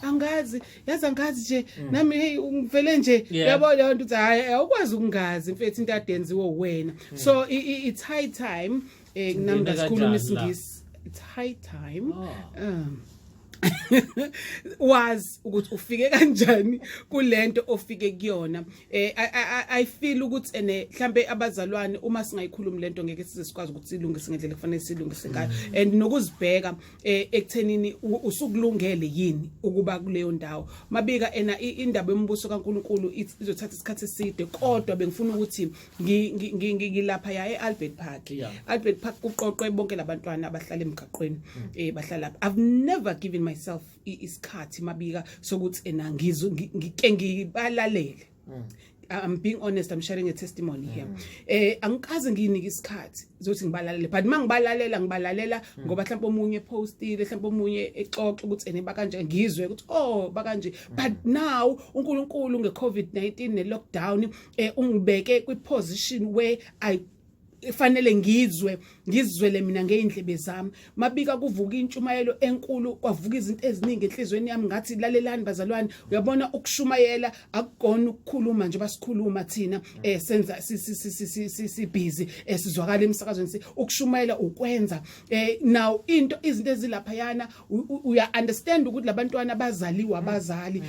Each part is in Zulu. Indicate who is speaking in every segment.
Speaker 1: angazi yazi angazi nje nami hey ungivele nje yabo leyo nto uthi hayi awukwazi ukungazi mfethu into adenziwe wena so it's high time nami ngasikhuluma isingisi it's high time wazi ukuthi ufike kanjani kulento ofike kuyona I feel ukuthi mhlambe abazalwane uma singayikhuluma lento ngeke size sikwazi ukuthi silungise ngendlela kufanele silungise ngayo and nokuzibheka ekuthenini usukulungele yini ukuba kuleyo ndawo mabika indaba yombuso kaNkuluNkulu izothatha isikhathi eside kodwa bengifuna ukuthi ngilapha ya eAlbert Park Albert Park kuqoqwe bonke labantwana abahlala emgaqweni bahlala I've never given myself isikhathi mabika sokuthi ngike ngibalalele I'm being honest, I'm sharing a testimony here angikaze nginike isikhathi zokuthi ngibalalele but mangibalalela ngoba mhlawumbe omunye postile mhlawumbe omunye exoxa ukuthi bakanje ngizwe ukuthi bakanje but now uNkulunkulu ngeCovid-19 nelockdown ungibeke kwiposition where fanele ngizwele mina ngeindlebe zami mabika kuvuka intshumayelo enkulu kwavuka izinto eziningi enhlizweni yami ngathi lalelani bazalwane uyabona ukushumayela akugona ukukhuluma nje basikhuluma thina senza si busy sizwakala emsakazweni ukushumayela ukwenza now izinto ezilapha yana uya understand ukuthi labantwana bazaliwa abazali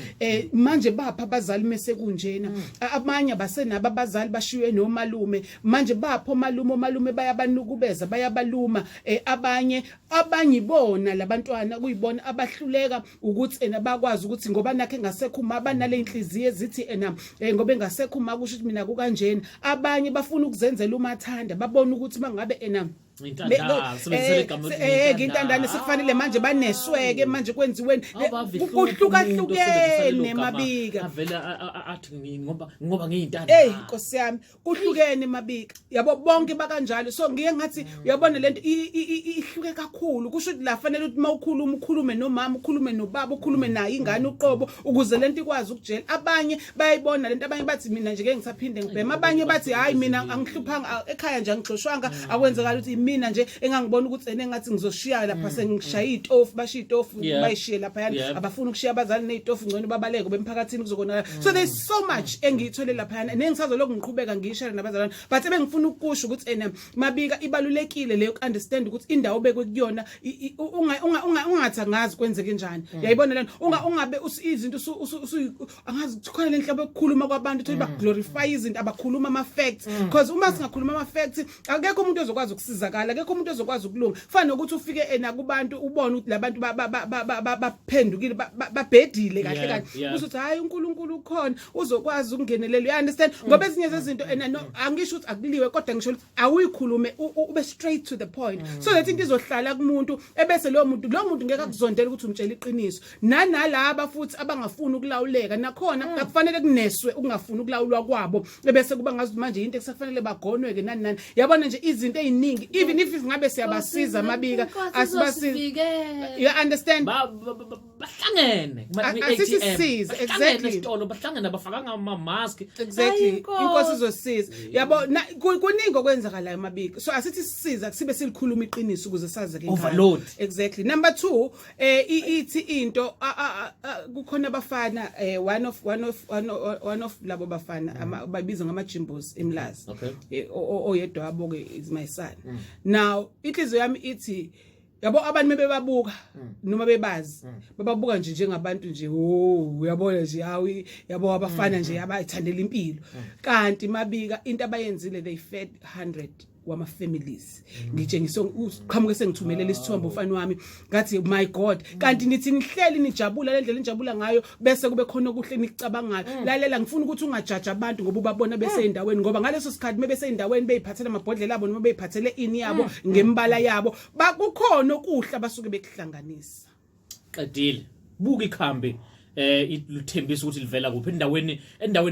Speaker 1: manje bapha abazali mase kunjena abanye basenaba abazali bashiwe nomalume manje bapho malume bayabanukubeza bayabaluma abanye bona labantwana kuyibona abahluleka ukuthi bakwazi ukuthi ngoba nakhe ngasekho uma banale inhliziyo ezithi ngoba engasekho uma kusho ukuthi mina kukanjena abanye bafuna ukuzenzela umathanda babona ukuthi mangabe ngintandane sekufanele manje banesweke manje kwenziweni kuhlukahlukene mabika
Speaker 2: avela athi ngoba ngiyintanda
Speaker 1: Nkosi yami kuhlukene mabika yabo bonke bakanjalo so ngiye ngathi uyabona lento ihluke kakhulu kusho ukuthi la fanele ukuthi mawukhulume nomama ukhulume nobaba ukhulume naye ingane uqobo ukuze lento ikwazi ukujela abanye bayibona lento abanye bathi mina nje ngeke ngisaphinde ngibhema abanye bathi hayi mina angihluphanga ekhaya nje angixoshwanga akwenzekala ukuthi mina nje engangibona ukuthi engathi ngizoshiya lapha sengishaya itofu bashiya itofu bayishiye lapha yana abafuna ukushiya abazali neitofu ngcono babaleke bemphakathini kuzokona so there's so much engiyithole lapha yana nengisazoloku ngiqhubeka ngishare nabazalwane but ebengifuna ukusho ukuthi mabika ibalulekile leyo understand ukuthi indawo obekwe kuyona ungathi angazi kwenzeke njani yayibona lento ungabe izinto angazi khona lenhlabo ukukhuluma kwabantu ukuthi ba glorify izinto abakhuluma ama facts because uma singakhuluma ama facts akekho umuntu ozokwazi ukusizakala akekho umuntu ozokwazi ukulunga kufanele ukuthi ufike kubantu ubone ukuthi labantu baphendukile babhedile kahle ukuthi hayi uNkulunkulu ukhona uzokwazi ukungenelela you understand ngoba ezinye zezinto angisho ukuthi akuliwe kodwa ngisho ukuthi awuyikhulume ube straight to the point so that into izohlala kumuntu ebese lo muntu ngeke akuzondela ukuthi umtshela iqiniso nalaba futhi abangafuni ukulawuleka nakhona akufanele kuneswe ukungafuni ukulawulwa kwabo ebese kuba ngazi manje into ekufanele bagonweke nani yabona nje izinto eziningi even if ngabe siyabasiza mabika asibasize you understand
Speaker 2: bahlangene
Speaker 1: asisize exactly
Speaker 2: isitolo bahlangene abafakanga ama mask
Speaker 1: exactly inkosi izosiza yabo kuningi okwenzakalayo mabika so asithi sisiza sibe silikhuluma iqiniso ukuze saze ke
Speaker 2: overload
Speaker 1: exactly number 2 ithi into kukhona abafana one of labo bafana babiza ngamajimbos eMlazi oyedwa abo ke is my son now inhliziyo yami ithi yabo abantu bebabuka noma bebazi bababuka nje njengabantu nje uyabona nje hawi yabo abafana nje abayithandela impilo kanti mabika into abayenzile they fed 100 wama families ngitshengisa uqhamuke sengithumelele isithombe ufana wami ngathi my god kanti nithi nihleli nijabula le ndlela nijabula ngayo bese kube khona okuhle nicabangayo lalela ngifuna ukuthi ungajaja abantu ngoba ubabona bese endaweni ngoba ngaleso sikhathi bese endaweni beyiphathela amabhodlela abo noma beyiphathele ini yabo ngembala yabo bakukhona okuhle abasuke bekuhlanganisa
Speaker 2: qedile buka ikhambi luthembisa ukuthi livela kuphi endaweni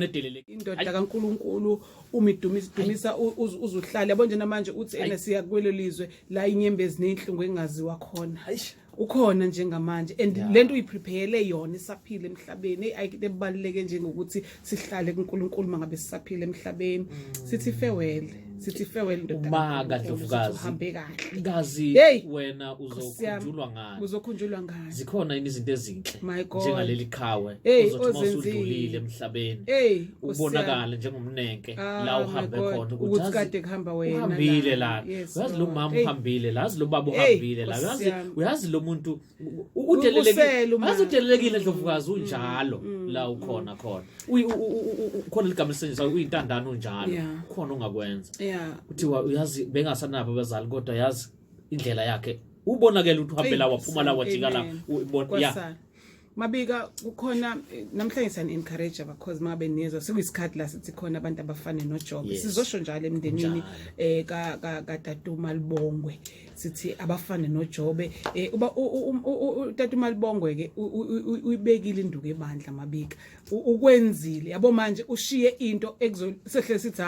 Speaker 2: edeleleke
Speaker 1: indoda kaNkuluNkulu umidumisa uzuhlala yabo nje namanje uthi siya kwelo lizwe la inyembezi nenhlungu engaziwa khona ukhona njengamanje and lento uyiprepare yona isaphile emhlabeni ayibaluleke njengokuthi sihlale kuNkulunkulu mangabe sisaphile emhlabeni sithi farewell sithi farewell ndoda
Speaker 2: Umaka Ndlovukazi
Speaker 1: uhambe kahle
Speaker 2: ngazi
Speaker 1: Hey!
Speaker 2: wena uzokhunjulwa ngani
Speaker 1: uzokhunjulwa ngani
Speaker 2: zikhona yini izinto ezinhle
Speaker 1: My God.
Speaker 2: njengaleli khawe
Speaker 1: Hey,
Speaker 2: uzothi
Speaker 1: ozenzile.
Speaker 2: mawusudlulile emhlabeni
Speaker 1: hey
Speaker 2: ubonakala njengomnenke la uhambe khona
Speaker 1: ukuthi kade kuhamba wena
Speaker 2: uhambile la
Speaker 1: Yes,
Speaker 2: uyazi lo
Speaker 1: Lord.
Speaker 2: mama
Speaker 1: Hey.
Speaker 2: uhambile la uyazi lo baba
Speaker 1: Hey,
Speaker 2: uhambile la
Speaker 1: Nkosi
Speaker 2: uyazi
Speaker 1: yami.
Speaker 2: uyazi lo muntu
Speaker 1: Ukusela
Speaker 2: udelelekile
Speaker 1: uma.
Speaker 2: uyazi udelelekile Ndlovukazi unjalo la ukhona khona khona ligama lisenjisa uyintandana unjalo
Speaker 1: Yeah.
Speaker 2: khona ongakwenza
Speaker 1: yeah
Speaker 2: kuthiwa uyazi bengasanabo abazali kodwa yazi indlela yakhe ubonakala ukuthi uhambe la waphuma la wajika la ubona ya
Speaker 1: Kwasana. Mabika kukhona namhlanje sana encourage because mabe nizwa sekuyisikhathi la sithi khona abantu abafane noJob
Speaker 2: Yes.
Speaker 1: sizosho njalo emndenini ka Tatu Malibongwe sithi abafane noJob uba uTatu Malibongwe ke uyibekile induku ebandla Mabika ukwenzile yabo manje ushiye into ekuzosehle sithi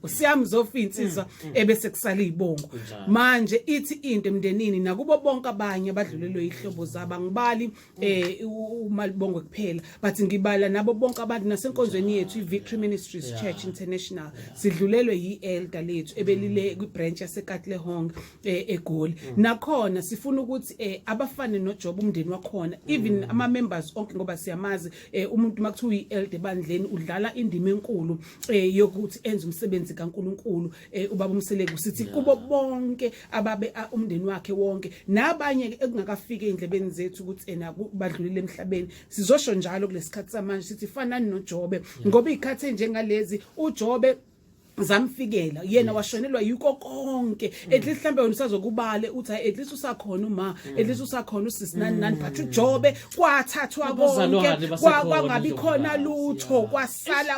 Speaker 1: usiyami zofa insizwa ebese kusala izibongo manje ithi into emndenini nakubo bonke abanye abadlulelwe ihlobo zaba ngibali uMalibongwe kuphela but ngibala nabo bonke abantu nasenkonzweni yethu iVictory Ministries Church International sidlulelwe yielder lethu ebelile kwibranch yaseKatlehong eGoli nakhona sifuna ukuthi abafane noJob umndeni wakhona even ama members onke ngoba siyamazi umuntu makuthiwa uyielder bandleni udlala indima enkulu yokuthi enze umsebenzi kaNkuluNkulu ubaba umseleki sithi kubo bonke ababe umndeni wakhe wonke nabanye ekungakafika endlebeni zethu ukuthi badlulile emhlabeni sizosho njalo kulesikhathi samanje sithi fanani noJobe ngoba ikhathe njengalezi uJobe zamfikela yena washonelwa yiko konke at least mhlambe wena usazokubale uthi at least usakhona uma at least usakhona usisi nani but uJobe kwathathwa konke kwangabi khona lutho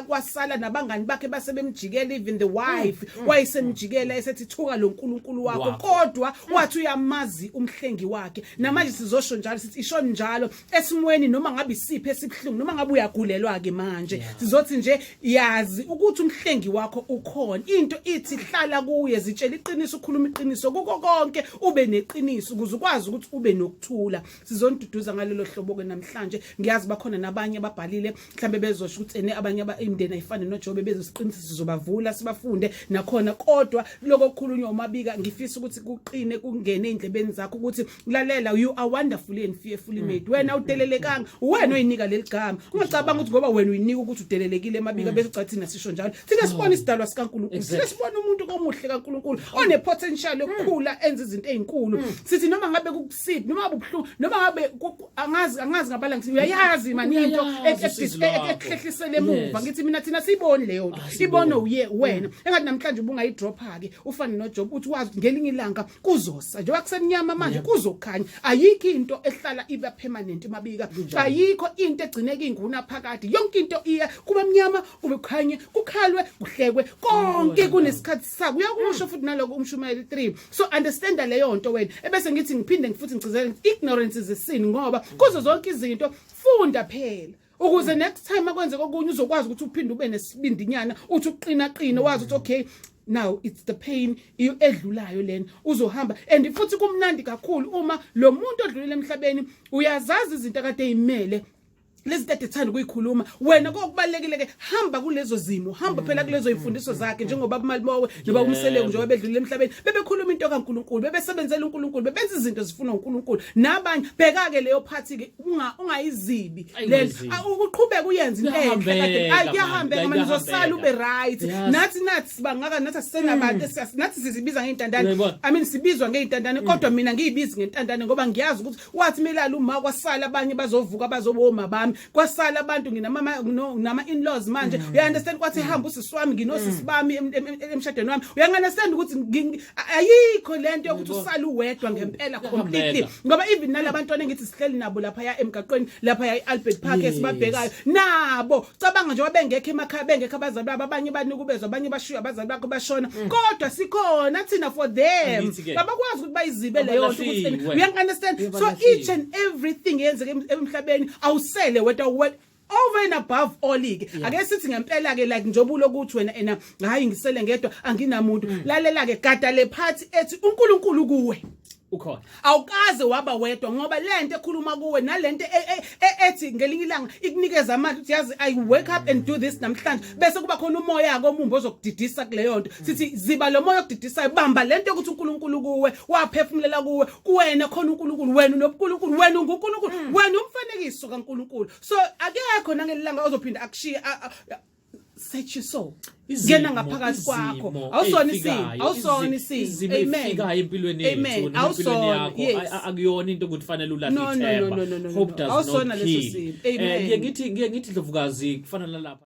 Speaker 1: kwasala nabangani bakhe basebemjikela even the wife wayesemjikela esethi thuka lo nkulunkulu wakho kodwa wathi uyamazi umhlengi wakhe namanje sizosho njalo sithi isho njalo esimweni noma ngabe isiphe esibhlungu noma ngabe uyagulelwa ke manje sizothi nje yazi ukuthi umhlengi wakho khona into ithi hlala kuye zitshela iqiniso ukhuluma iqiniso kuko konke ube neqiniso ukuze ukwazi ukuthi ube nokuthula sizonduduza ngalelo hlobo ke namhlanje ngiyazi bakhona nabanye ababhalile mhlambe bezosho ukuthi abanye imndeni ayifane noJobe bezosiqinisisa sizobavula sibafunde nakhona kodwa lokho kukhulunywa uMabika ngifisa ukuthi kuqine kungene endlebeni zakho ukuthi lalela you are wonderfully and fearfully made wena udelelekanga wena oyinika leligama ungacabanga ukuthi ngoba wena uyinika ukuthi udelelekile Mabika bese ucathina sisho njalo thina sibona isidalwa kaNkulunkulu sibona umuntu komuhle kaNkulunkulu one potential yokukhula enza izinto ezinkulu sithi noma ngabe kukusiphi noma ubhlungu noma ngabe angazi ngabala ngithi uyayazi mani into ekhehlisele emuva ngithi mina thina siyiboni leyo nto ibona wena engathi namhlanje ubungayidropha ke ufane noJob uthi wazi ngelinye ilanga kuzosa njengoba kusemnyama manje kuzokhanya ayikho into ehlala iba permanent Mabika ayikho into egcineke inguna phakathi yonke into iya kuba mnyama kube kukhanye kukhalwe kuhlekwe konke kunesikhathi sakho uyakusho futhi naloko umshumayeli 3 so understand leyo nto wena ebese ngithi ngiphinde ngifuthi ngicizele ignorance is a sin ngoba kuzo zonke izinto funda phela ukuze next time akwenze kokunye uzokwazi ukuthi uphinde ube nesibindinyana uthi uqina wazi ukuthi okay now it's the pain edlulayo lena uzohamba and futhi kumnandi kakhulu uma lo muntu odlulile emhlabeni uyazazi izinto akade eyimele lezi tete thanda ukuyikhuluma wena kokubalekile ke hamba kulezo zimo hamba phela kulezo imfundiso zakhe njengoba uMalibongwe noba umseleki njengoba bedlulile emhlabeni bebekhuluma into kaNkuluNkulu bebesebenzela uNkulunkulu bebenza izinto zifuna uNkulunkulu nabanye bheka ke leyo phathi ke ungayizibi lena ukuqhubeka uyenza into enhle ayahambeka manje uzosala ube right nathi sibangaka nathi sisenabantu nathi sizibiza ngeintandane I mean sibizwa ngeintandane kodwa mina ngiyibizi ngeintandane ngoba ngiyazi ukuthi wathi milala uma kwasala abanye bazovuka bazoboma bami kwasala abantu nginama in-laws manje uya understand kwathi hamba usisi wami nginosisi bami emshadweni wami uya understand ukuthi ayikho lento yokuthi usala uwedwa ngempela completely ngoba even nalabantwana engithi sihleli nabo lapha ya emgaqweni lapha ya Albert Park esibabhekayo nabo cabanga nje wabengekho emakhaya bengekho abazali babo abanye banikubezwa abanye bashiya abazali bakho bashona kodwa sikhona thina for them babakwazi ukuthi bayizibe leyo nto ukuthi uya understand so each and everything yenzeke emhlabeni awusele wedwa over and above all ike ake sithi ngempela ke like njobulo ukuthi wena hayi ngisele ngedwa anginamuntu lalela ke gada le phathi ethi uNkulunkulu kuwe
Speaker 2: ukhona
Speaker 1: awukaze waba wedwa ngoba lento ekhuluma kuwe nalento ethi ngelinye ilanga ikunikeza amandla uthi yazi I wake up and do this namhlanje bese kuba khona umoya yako omumbo ozokudidisa kuleyo nto sithi ziba lo moya okudidisayo bamba lento ukuthi uNkulunkulu kuwe waphefumulela kuwe kuwena khona uNkulunkulu wena unoNkulunkulu wena unguNkulunkulu wena umfanekiso kaNkulunkulu so akekho nangelanga ozophinda akushiya search your soul ngena ngaphakathi kwakho awusona isimo
Speaker 2: amen ifika empilweni yethu empilweni yakho akuyona into ukuthi fanele ulahle ithemba hope does not kill ngiye ngithi Ndlovukazi kufanele lapha